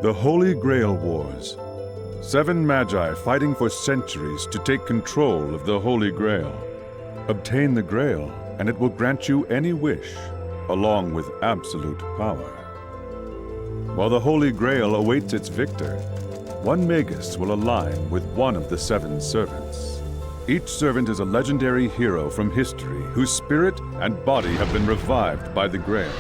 The Holy Grail Wars. 7 Magi fighting for centuries to take control of the Holy Grail. Obtain the Grail, and it will grant you any wish, along with absolute power. While the Holy Grail awaits its victor, one Magus will align with one of the 7 servants. Each servant is a legendary hero from history whose spirit and body have been revived by the Grail.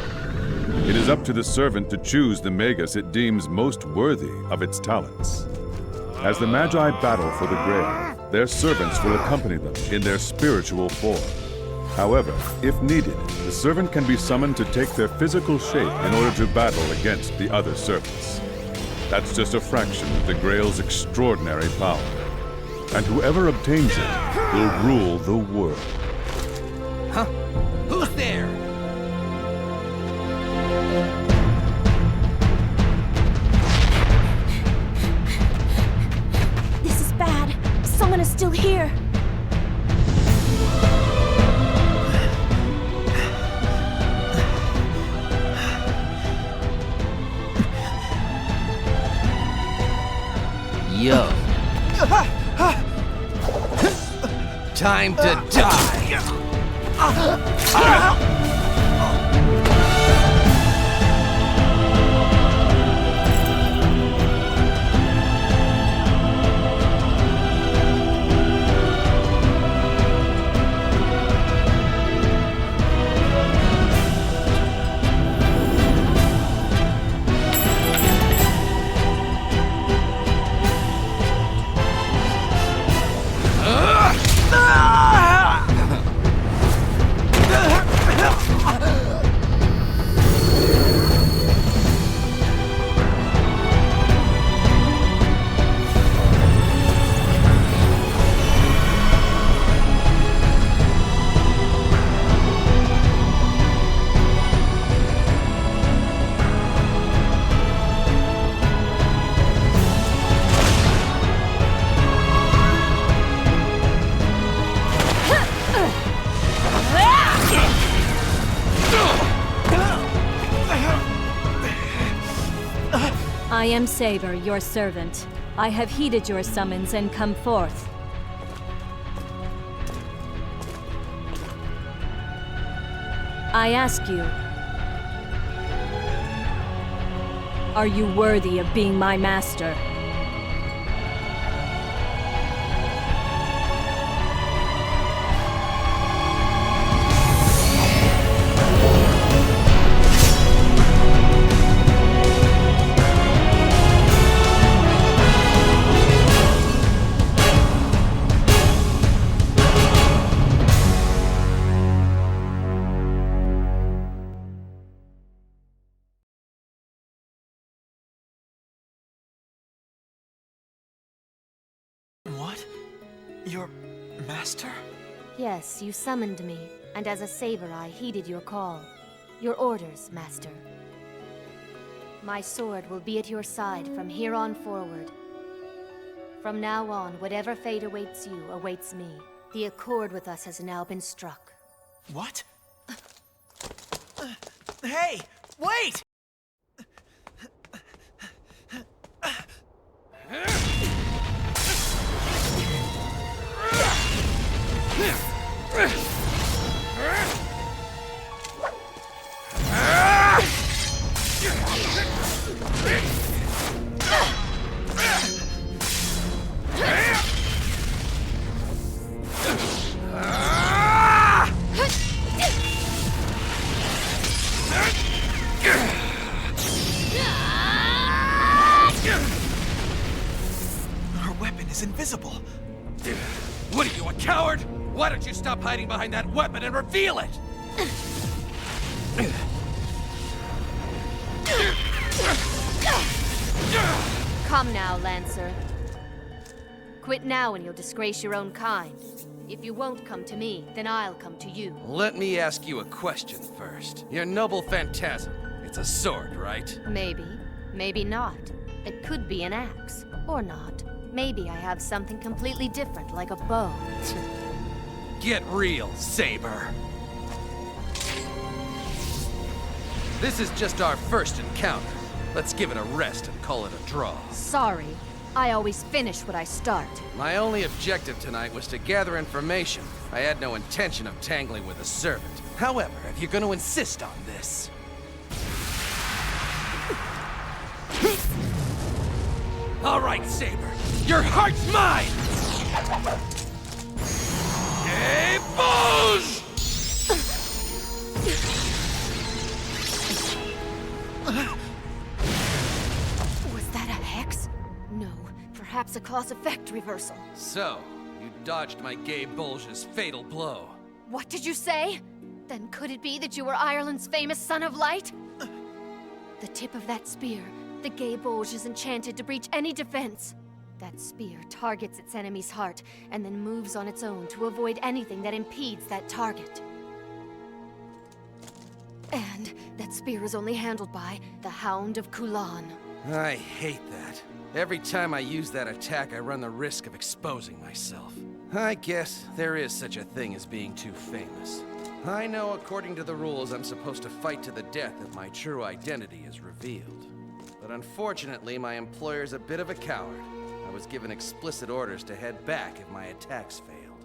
It is up to the servant to choose the Magus it deems most worthy of its talents. As the Magi battle for the Grail, their servants will accompany them in their spiritual form. However, if needed, the servant can be summoned to take their physical shape in order to battle against the other servants. That's just a fraction of the Grail's extraordinary power. And whoever obtains it will rule the world. Huh? Who's there? This is bad. Someone is still here. Yo. Time to die! I am Saber, your servant. I have heeded your summons and come forth. I ask you, are you worthy of being my master? What? Your master? Yes, you summoned me, and as a saber I heeded your call. Your orders, master. My sword will be at your side from here on forward. From now on, whatever fate awaits you, awaits me. The accord with us has now been struck. What? Hey! Wait! Her weapon is invisible. What are you, a coward? Why don't you stop hiding behind that weapon and reveal it? Come now, Lancer. Quit now and you'll disgrace your own kind. If you won't come to me, then I'll come to you. Let me ask you a question first. Your noble phantasm. It's a sword, right? Maybe. Maybe not. It could be an axe. Or not. Maybe I have something completely different, like a bow. Get real, Saber. This is just our first encounter. Let's give it a rest and call it a draw. Sorry. I always finish what I start. My only objective tonight was to gather information. I had no intention of tangling with a servant. However, if you're going to insist on this... All right, Saber. Your heart's mine! Hey, Booze! Was that a hex? No, perhaps a cause effect reversal. So, you dodged my gay bulge's fatal blow. What did you say? Then could it be that you were Ireland's famous Son of Light? The tip of that spear, the gay bulge is enchanted to breach any defense. That spear targets its enemy's heart, and then moves on its own to avoid anything that impedes that target. And that spear is only handled by the Hound of Kulan. I hate that. Every time I use that attack, I run the risk of exposing myself. I guess there is such a thing as being too famous. I know according to the rules I'm supposed to fight to the death if my true identity is revealed. But unfortunately, my employer's a bit of a coward. I was given explicit orders to head back if my attacks failed.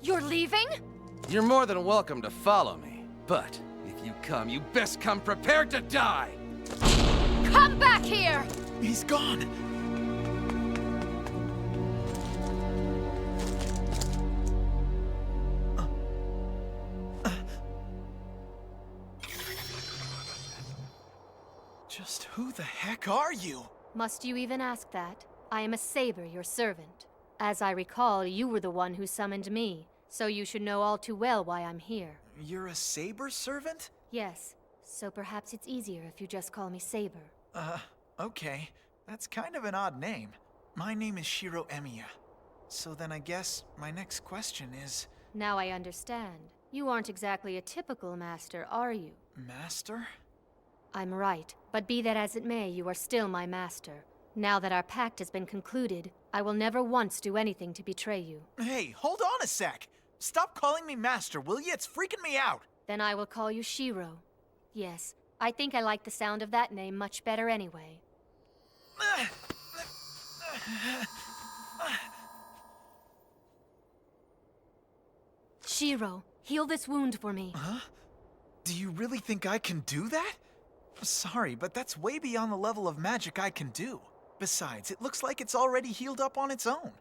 You're leaving? You're more than welcome to follow me, but if you come, you best come prepared to die! Come back here! He's gone. Just who the heck are you? Must you even ask that? I am a Saber, your servant. As I recall, you were the one who summoned me, so you should know all too well why I'm here. You're a Saber servant? Yes, so perhaps it's easier if you just call me Saber. Okay. That's kind of an odd name. My name is Shiro Emiya. So then I guess my next question is... Now I understand. You aren't exactly a typical master, are you? Master? I'm right, but be that as it may, you are still my master. Now that our pact has been concluded, I will never once do anything to betray you. Hey, hold on a sec! Stop calling me master, will you? It's freaking me out! Then I will call you Shiro. Yes, I think I like the sound of that name much better anyway. Shiro, heal this wound for me. Huh? Do you really think I can do that? Sorry, but that's way beyond the level of magic I can do. Besides, it looks like it's already healed up on its own.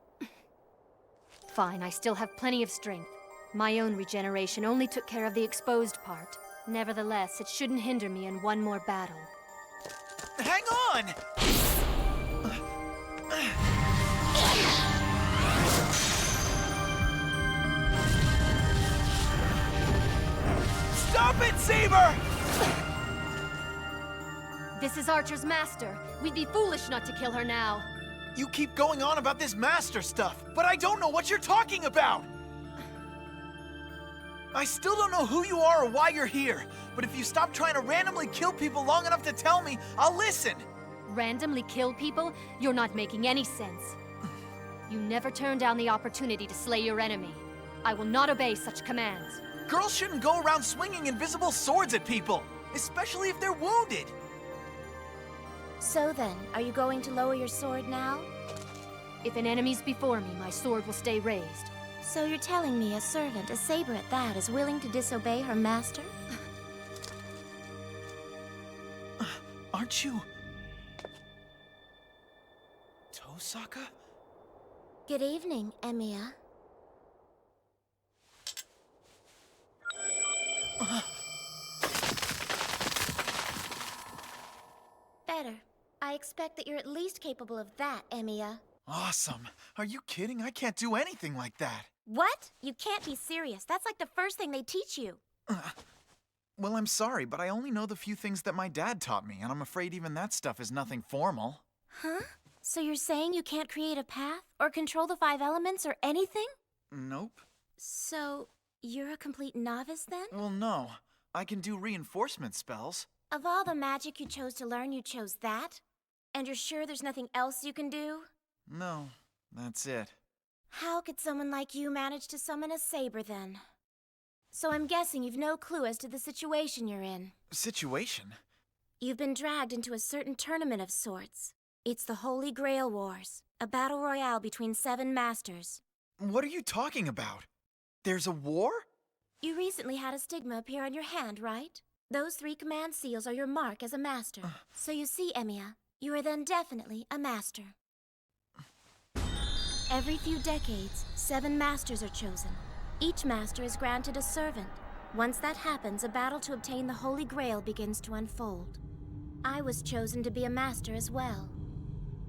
Fine, I still have plenty of strength. My own regeneration only took care of the exposed part. Nevertheless, it shouldn't hinder me in one more battle. Hang on! Stop it, Saber! This is Archer's master. We'd be foolish not to kill her now. You keep going on about this master stuff, but I don't know what you're talking about! I still don't know who you are or why you're here, but if you stop trying to randomly kill people long enough to tell me, I'll listen! Randomly kill people? You're not making any sense. You never turn down the opportunity to slay your enemy. I will not obey such commands. Girls shouldn't go around swinging invisible swords at people, especially if they're wounded! So then, are you going to lower your sword now? If an enemy's before me, my sword will stay raised. So you're telling me a servant, a Saber at that, is willing to disobey her master? Aren't you... Tosaka? Good evening, Emiya. Better. I expect that you're at least capable of that, Emiya. Awesome. Are you kidding? I can't do anything like that. What? You can't be serious. That's like the first thing they teach you. Well, I'm sorry, but I only know the few things that my dad taught me, and I'm afraid even that stuff is nothing formal. Huh? So you're saying you can't create a path, or control the 5 elements, or anything? Nope. So, you're a complete novice then? Well, no. I can do reinforcement spells. Of all the magic you chose to learn, you chose that? And you're sure there's nothing else you can do? No, that's it. How could someone like you manage to summon a Saber then? So I'm guessing you've no clue as to the situation you're in. Situation? You've been dragged into a certain tournament of sorts. It's the Holy Grail Wars, a battle royale between 7 masters. What are you talking about? There's a war? You recently had a stigma appear on your hand, right? Those 3 command seals are your mark as a master. So you see, Emiya, you are then definitely a master. Every few decades, 7 masters are chosen. Each master is granted a servant. Once that happens, a battle to obtain the Holy Grail begins to unfold. I was chosen to be a master as well.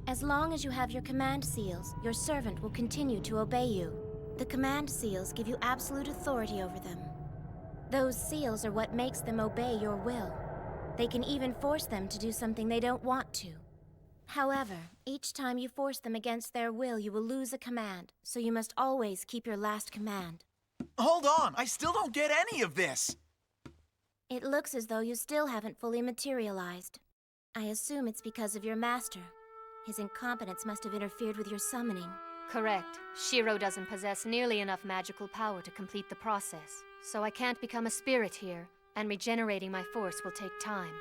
As long as you have your command seals, your servant will continue to obey you. The command seals give you absolute authority over them. Those seals are what makes them obey your will. They can even force them to do something they don't want to. However, each time you force them against their will, you will lose a command, so you must always keep your last command. Hold on, I still don't get any of this! It looks as though you still haven't fully materialized. I assume it's because of your master. His incompetence must have interfered with your summoning. Correct. Shiro doesn't possess nearly enough magical power to complete the process. So I can't become a spirit here, and regenerating my force will take time.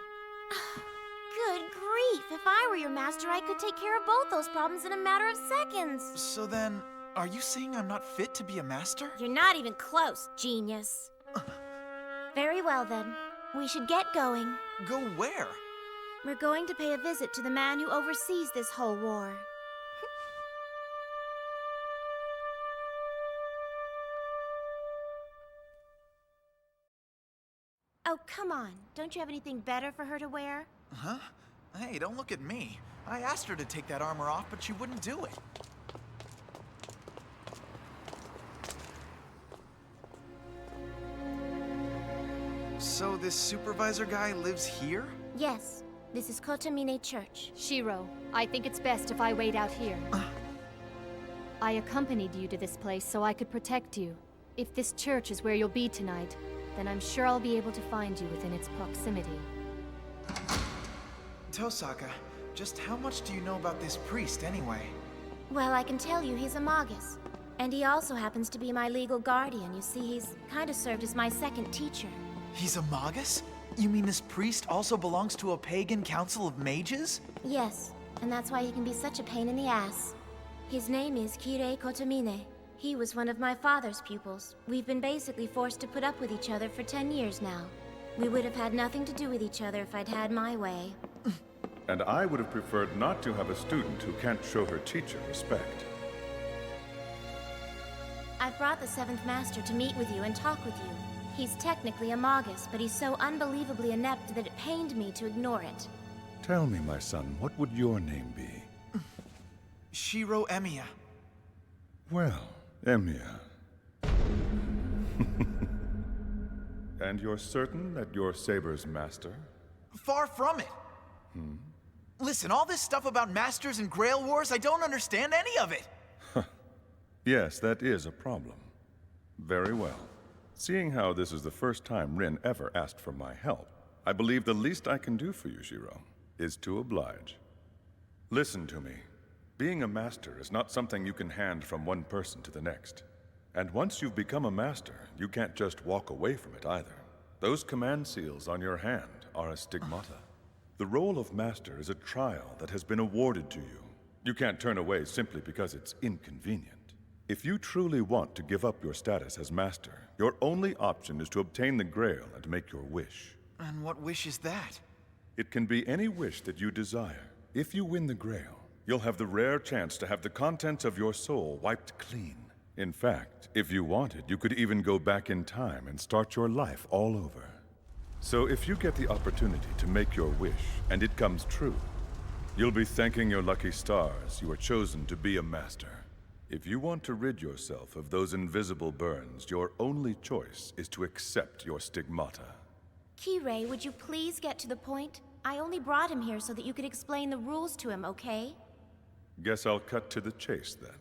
Good grief! If I were your master, I could take care of both those problems in a matter of seconds! So then, are you saying I'm not fit to be a master? You're not even close, genius. Very well then. We should get going. Go where? We're going to pay a visit to the man who oversees this whole war. Oh, come on. Don't you have anything better for her to wear? Huh? Hey, don't look at me. I asked her to take that armor off, but she wouldn't do it. So this supervisor guy lives here? Yes. This is Kotomine Church. Shiro, I think it's best if I wait out here. I accompanied you to this place so I could protect you. If this church is where you'll be tonight, then I'm sure I'll be able to find you within its proximity. Tosaka, just how much do you know about this priest anyway? Well, I can tell you he's a Magus. And he also happens to be my legal guardian. You see, he's kind of served as my second teacher. He's a Magus? You mean this priest also belongs to a pagan council of mages? Yes, and that's why he can be such a pain in the ass. His name is Kirei Kotomine. He was one of my father's pupils. We've been basically forced to put up with each other for 10 years now. We would have had nothing to do with each other if I'd had my way. And I would have preferred not to have a student who can't show her teacher respect. I've brought the 7th Master to meet with you and talk with you. He's technically a Magus, but he's so unbelievably inept that it pained me to ignore it. Tell me, my son, what would your name be? Shiro Emiya. Well, Emiya. And you're certain that you're Saber's master? Far from it. Listen, all this stuff about masters and Grail Wars, I don't understand any of it. Yes, that is a problem. Very well. Seeing how this is the first time Rin ever asked for my help, I believe the least I can do for you, Shiro, is to oblige. Listen to me. Being a master is not something you can hand from one person to the next. And once you've become a master, you can't just walk away from it either. Those command seals on your hand are a stigmata. The role of master is a trial that has been awarded to you. You can't turn away simply because it's inconvenient. If you truly want to give up your status as master, your only option is to obtain the Grail and make your wish. And what wish is that? It can be any wish that you desire. If you win the Grail, you'll have the rare chance to have the contents of your soul wiped clean. In fact, if you wanted, you could even go back in time and start your life all over. So if you get the opportunity to make your wish, and it comes true, you'll be thanking your lucky stars you were chosen to be a master. If you want to rid yourself of those invisible burns, your only choice is to accept your stigmata. Kirei, would you please get to the point? I only brought him here so that you could explain the rules to him, okay? Guess I'll cut to the chase then.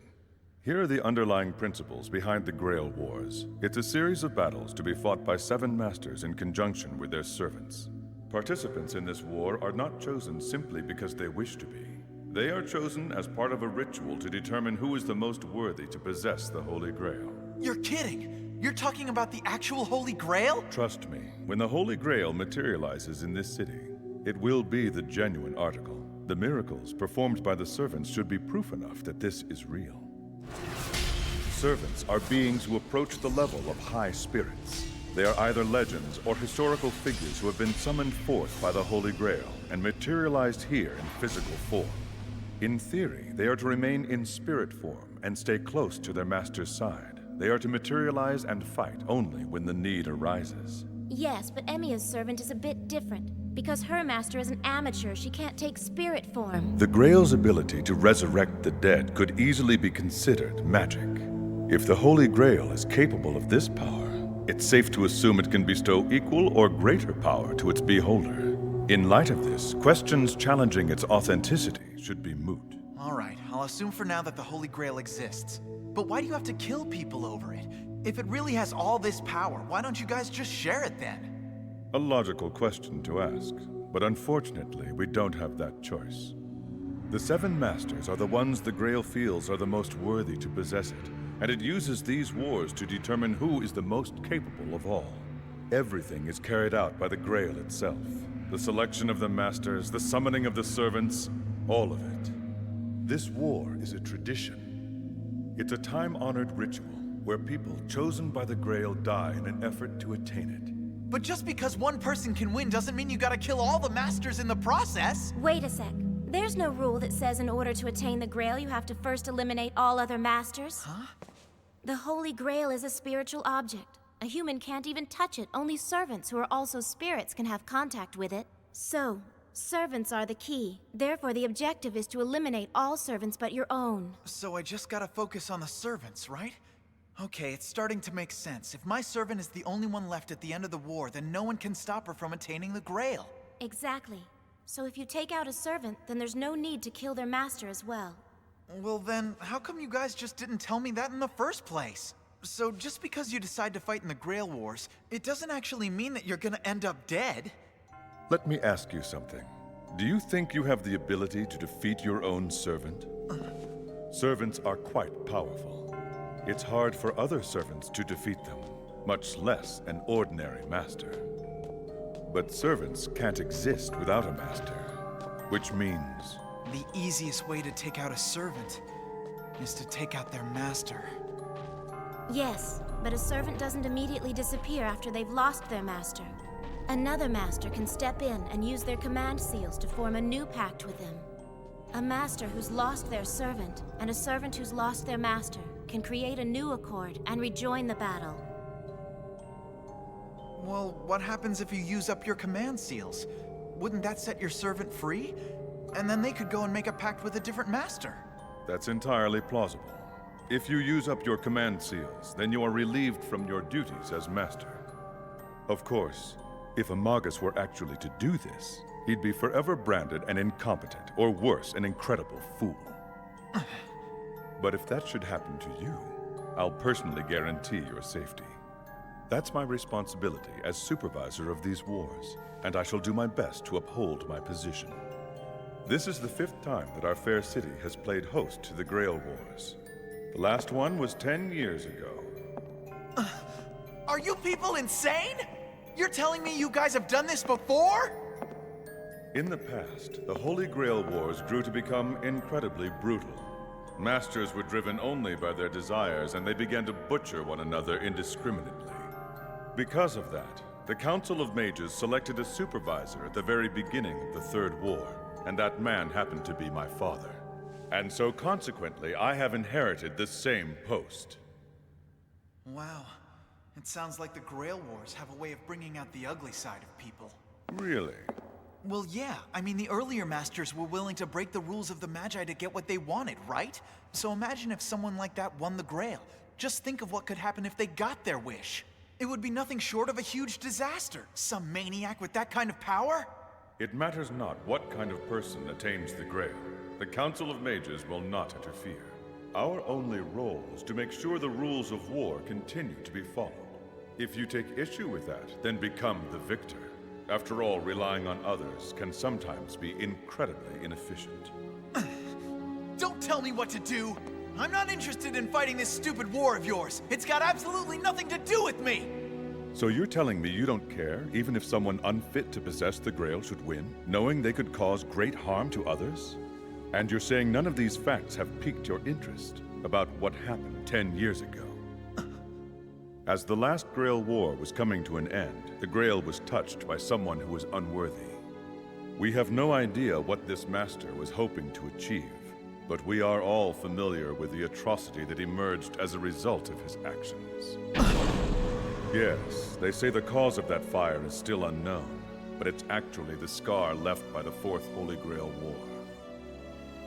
Here are the underlying principles behind the Grail Wars. It's a series of battles to be fought by 7 masters in conjunction with their servants. Participants in this war are not chosen simply because they wish to be. They are chosen as part of a ritual to determine who is the most worthy to possess the Holy Grail. You're kidding! You're talking about the actual Holy Grail? Trust me, when the Holy Grail materializes in this city, It will be the genuine article. The miracles performed by the servants should be proof enough that this is real. Servants are beings who approach the level of high spirits. They are either legends or historical figures who have been summoned forth by the Holy Grail and materialized here in physical form. In theory, they are to remain in spirit form and stay close to their master's side. They are to materialize and fight only when the need arises. Yes, but Emiya's servant is a bit different. Because her master is an amateur, she can't take spirit form. The Grail's ability to resurrect the dead could easily be considered magic. If the Holy Grail is capable of this power, it's safe to assume it can bestow equal or greater power to its beholder. In light of this, questions challenging its authenticity should be moot. All right, I'll assume for now that the Holy Grail exists. But why do you have to kill people over it? If it really has all this power, why don't you guys just share it then? A logical question to ask, but unfortunately, we don't have that choice. The Seven Masters are the ones the Grail feels are the most worthy to possess it, and it uses these wars to determine who is the most capable of all. Everything is carried out by the Grail itself. The selection of the Masters, the summoning of the servants, all of it. This war is a tradition. It's a time-honored ritual where people chosen by the Grail die in an effort to attain it. But just because one person can win doesn't mean you gotta kill all the masters in the process. Wait a sec. There's no rule that says in order to attain the Grail, you have to first eliminate all other masters. Huh? The Holy Grail is a spiritual object. A human can't even touch it. Only servants who are also spirits can have contact with it. So, servants are the key. Therefore, the objective is to eliminate all servants but your own. So I just gotta focus on the servants, right? Okay, it's starting to make sense. If my servant is the only one left at the end of the war, then no one can stop her from attaining the Grail. Exactly. So if you take out a servant, then there's no need to kill their master as well. Well then, how come you guys just didn't tell me that in the first place? So just because you decide to fight in the Grail Wars, it doesn't actually mean that you're gonna end up dead. Let me ask you something. Do you think you have the ability to defeat your own servant? Servants are quite powerful. It's hard for other servants to defeat them, much less an ordinary master. But servants can't exist without a master, which means... The easiest way to take out a servant is to take out their master. Yes, but a servant doesn't immediately disappear after they've lost their master. Another master can step in and use their command seals to form a new pact with them. A master who's lost their servant, and a servant who's lost their master, can create a new accord and rejoin the battle. Well, what happens if you use up your command seals? Wouldn't that set your servant free? And then they could go and make a pact with a different master. That's entirely plausible. If you use up your command seals, then you are relieved from your duties as master. Of course, if a Magus were actually to do this, he'd be forever branded an incompetent, or worse, an incredible fool. But if that should happen to you, I'll personally guarantee your safety. That's my responsibility as supervisor of these wars, and I shall do my best to uphold my position. This is the 5th time that our fair city has played host to the Grail Wars. The last one was 10 years ago. Are you people insane? You're telling me you guys have done this before? In the past, the Holy Grail Wars grew to become incredibly brutal. Masters were driven only by their desires, and they began to butcher one another indiscriminately. Because of that, the Council of Mages selected a supervisor at the very beginning of the Third War, and that man happened to be my father. And so consequently, I have inherited the same post. Wow. It sounds like the Grail Wars have a way of bringing out the ugly side of people. Really? Well, yeah. I mean, the earlier masters were willing to break the rules of the Magi to get what they wanted, right? So imagine if someone like that won the Grail. Just think of what could happen if they got their wish. It would be nothing short of a huge disaster. Some maniac with that kind of power? It matters not what kind of person attains the Grail. The Council of Mages will not interfere. Our only role is to make sure the rules of war continue to be followed. If you take issue with that, then become the victor. After all, relying on others can sometimes be incredibly inefficient. Don't tell me what to do! I'm not interested in fighting this stupid war of yours! It's got absolutely nothing to do with me! So you're telling me you don't care, even if someone unfit to possess the Grail should win, knowing they could cause great harm to others? And you're saying none of these facts have piqued your interest about what happened 10 years ago. As the last Grail War was coming to an end, the Grail was touched by someone who was unworthy. We have no idea what this master was hoping to achieve, but we are all familiar with the atrocity that emerged as a result of his actions. Yes, they say the cause of that fire is still unknown, but it's actually the scar left by the Fourth Holy Grail War.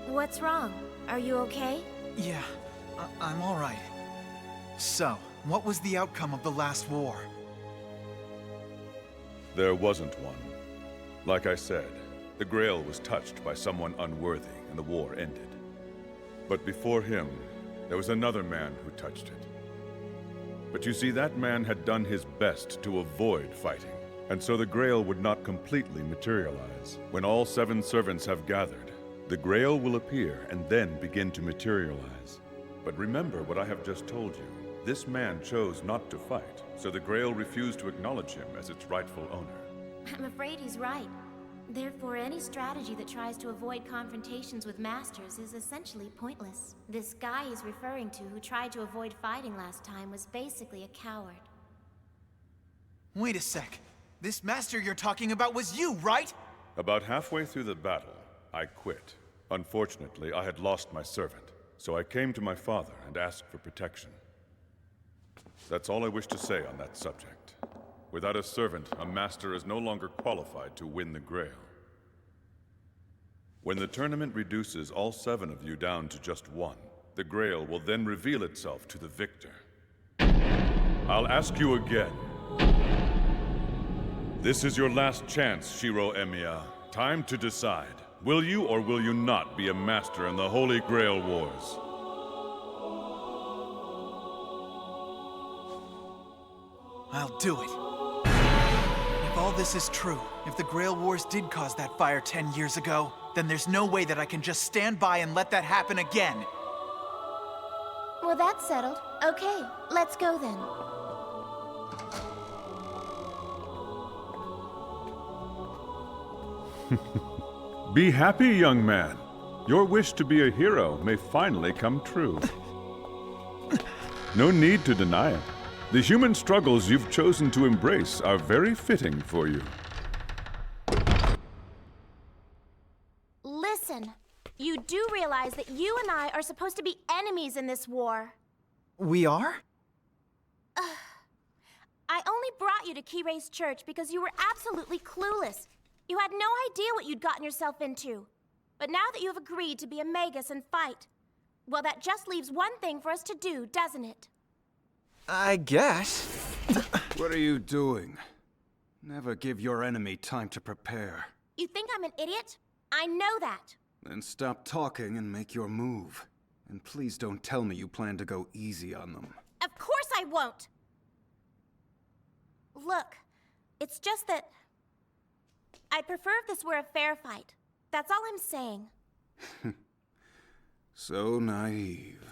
What's wrong? Are you okay? Yeah, I'm all right. So, what was the outcome of the last war? There wasn't one. Like I said, the Grail was touched by someone unworthy, and the war ended. But before him, there was another man who touched it. But you see, that man had done his best to avoid fighting, and so the Grail would not completely materialize. When all 7 servants have gathered, the Grail will appear and then begin to materialize. But remember what I have just told you. This man chose not to fight, so the Grail refused to acknowledge him as its rightful owner. I'm afraid he's right. Therefore, any strategy that tries to avoid confrontations with masters is essentially pointless. This guy he's referring to who tried to avoid fighting last time was basically a coward. Wait a sec. This master you're talking about was you, right? About halfway through the battle, I quit. Unfortunately, I had lost my servant, so I came to my father and asked for protection. That's all I wish to say on that subject. Without a servant, a master is no longer qualified to win the Grail. When the tournament reduces all 7 of you down to just 1, the Grail will then reveal itself to the victor. I'll ask you again. This is your last chance, Shiro Emiya. Time to decide. Will you or will you not be a master in the Holy Grail Wars? I'll do it. If all this is true, if the Grail Wars did cause that fire 10 years ago, then there's no way that I can just stand by and let that happen again. Well, that's settled. Okay, let's go then. Be happy, young man. Your wish to be a hero may finally come true. No need to deny it. The human struggles you've chosen to embrace are very fitting for you. Listen, you do realize that you and I are supposed to be enemies in this war. We are? I only brought you to Kirei's church because you were absolutely clueless. You had no idea what you'd gotten yourself into. But now that you have agreed to be a Magus and fight, well, that just leaves one thing for us to do, doesn't it? I guess. What are you doing? Never give your enemy time to prepare. You think I'm an idiot? I know that. Then stop talking and make your move. And please don't tell me you plan to go easy on them. Of course I won't! Look, it's just that I'd prefer if this were a fair fight. That's all I'm saying. So naive.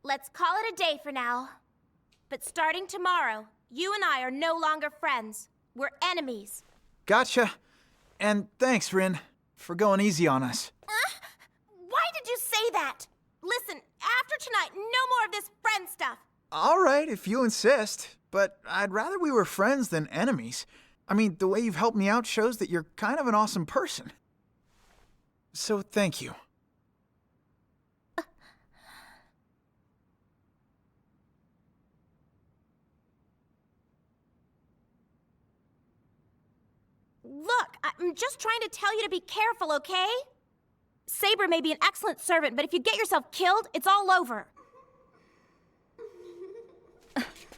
Let's call it a day for now. But starting tomorrow, you and I are no longer friends. We're enemies. Gotcha. And thanks, Rin, for going easy on us. Why did you say that? Listen, after tonight, no more of this friend stuff. All right, if you insist. But I'd rather we were friends than enemies. I mean, the way you've helped me out shows that you're kind of an awesome person. So thank you. Look, I'm just trying to tell you to be careful, okay? Saber may be an excellent servant, but if you get yourself killed, it's all over.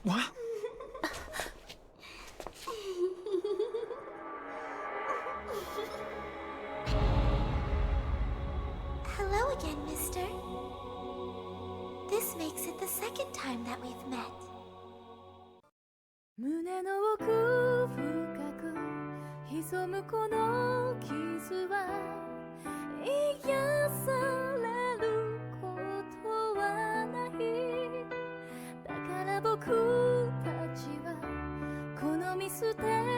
What? Hello again, mister. This makes it the second time that we've met. 胸の奥深く潜むこの傷は癒されることはないだから僕僕たちはこのミステ